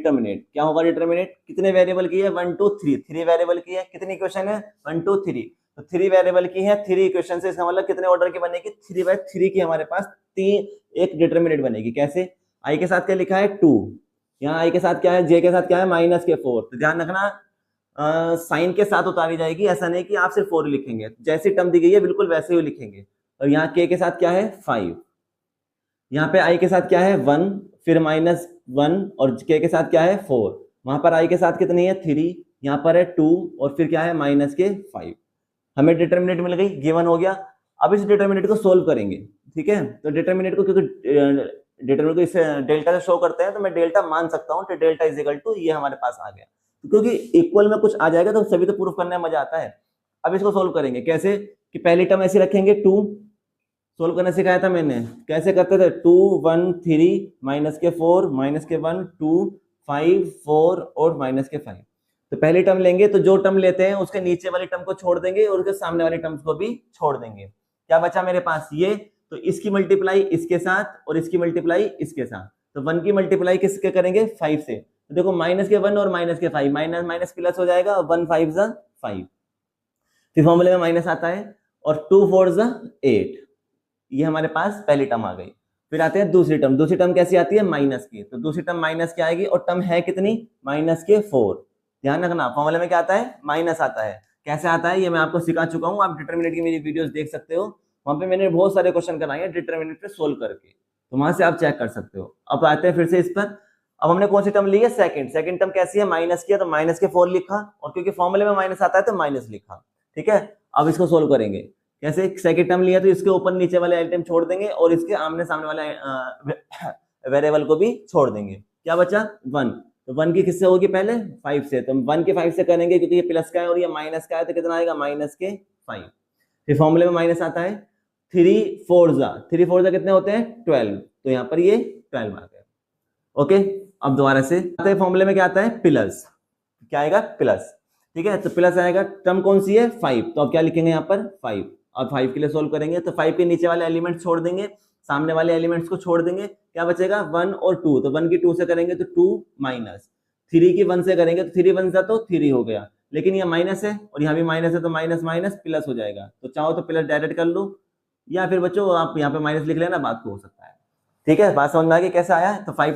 Determinate. क्या होगा determinate? कितने वेरिएबल की है? 1 2 3, 3 वेरिएबल की है। कितनी इक्वेशन है? 1 2 3, तो 3 वेरिएबल की है, 3 इक्वेशन से इसका मतलब कितने ऑर्डर की बनेगी? 3/3 की हमारे पास एक डिटर्मिनेट बनेगी। कैसे? आई के साथ क्या लिखा है? 2, यहाँ आई के साथ क्या है? जे के साथ क्या है? -4। तो ध्यान रखना साइन के साथ उतारी जाएगी, ऐसा नहीं कि आप सिर्फ 4 लिखेंगे, जैसी टर्म दी गई है बिल्कुल वैसे ही लिखेंगे। और यहाँ के साथ क्या है? 5, यहाँ पे आई के साथ क्या है? 1, फिर -1, और के साथ क्या है? 4। वहां पर आई के साथ कितनी है? 3, यहाँ पर है 2, और फिर क्या है? -5। हमें डिटर्मिनेट मिल गई, गिवन हो गया। अब इस डिटर्मिनेट को सोल्व करेंगे, ठीक है। तो डिटर्मिनेट को, क्योंकि डिटर्मिनेट को इसे डेल्टा से शो करते हैं, तो मैं डेल्टा मान सकता हूँ कि डेल्टा इज इक्वल टू ये हमारे पास आ गया, क्योंकि इक्वल में कुछ आ जाएगा तो सभी तो प्रूफ करने में मजा आता है। अब इसको सोल्व करेंगे कैसे? कि पहली टर्म ऐसी रखेंगे 2, सोल्व करना सिखाया था मैंने, कैसे करते थे? 2 1 3 -4 -1 2 5 4 और -5। तो पहली टर्म लेंगे तो जो टर्म लेते हैं उसके नीचे वाली टर्म को छोड़ देंगे और उसके सामने वाली टर्म्स को भी छोड़ देंगे। क्या बचा मेरे पास? ये। तो इसकी मल्टीप्लाई इसके साथ और इसकी मल्टीप्लाई इसके साथ, तो 1 की मल्टीप्लाई किसके करेंगे? 5 से। तो देखो -1 और -5, माइनस माइनस प्लस हो जाएगा, 1 5 ज़ा 5, फिर फॉर्मूले में माइनस आता है, और 2 4 ज़ा 8। ये हमारे पास पहली टर्म आ गई। फिर आते हैं दूसरी टर्म। दूसरी टर्म कैसी आती है? माइनस की। तो दूसरी टर्म माइनस की आएगी, और टर्म है कितनी? -4। ध्यान रखना फॉर्मूले में क्या आता है? माइनस आता है। कैसे आता है ये मैं आपको सिखा चुका हूँ, आप डिटर्मिनेट की मेरी वीडियोस देख सकते हो, वहां पे मैंने बहुत सारे क्वेश्चन कराए हैं डिटर्मिनेट पे सोल्व करके, तो वहां से आप चेक कर सकते हो। अब आते हैं फिर से इस पर। अब हमने कौन सी टर्म ली है? सेकंड टर्म कैसी है? माइनस की है, तो -4 लिखा, और क्योंकि फॉर्मूले में माइनस आता है तो माइनस लिखा, ठीक है। अब इसको सोल्व करेंगे कैसे? सेकंड टर्म लिया तो इसके ऊपर नीचे वाले आइटम छोड़ देंगे और इसके आमने सामने वाले वेरिएबल को भी छोड़ देंगे। क्या बचा? 1। तो 1 की किससे होगी? पहले 5 से। तो 1 के 5 से करेंगे, क्योंकि ये प्लस का है और ये माइनस का है, तो कितना आएगा? -5। फिर फॉर्मूले में माइनस आता है। 3 4 ज़ा कितने होते हैं? 12। तो यहाँ पर ये 12 आ गया। ओके, अब दोबारा से आते हैं फॉर्मूले में क्या आता है? प्लस। क्या आएगा? प्लस, ठीक है। तो प्लस आएगा। टर्म कौन सी है? 5। तो अब क्या लिखेंगे यहाँ पर? 5। और 5 के लिए सोल्व करेंगे, तो 5 के नीचे वाले एलिमेंट्स छोड़ देंगे, सामने वाले एलिमेंट्स को छोड़ देंगे। क्या बचेगा? 1 और 2। तो 1 की 2 से करेंगे तो 2 माइनस 3 की 1 से करेंगे तो 3 1 सा तो 3 हो गया, लेकिन ये माइनस है और यहाँ भी माइनस है, तो माइनस माइनस प्लस हो जाएगा। तो चाहो तो प्लस डायरेक्ट कर लो, या फिर बच्चों आप यहाँ पे माइनस लिख लेना, बात को हो सकता है। ठीक है, बात समझ में आ गई कैसे आया है? तो 5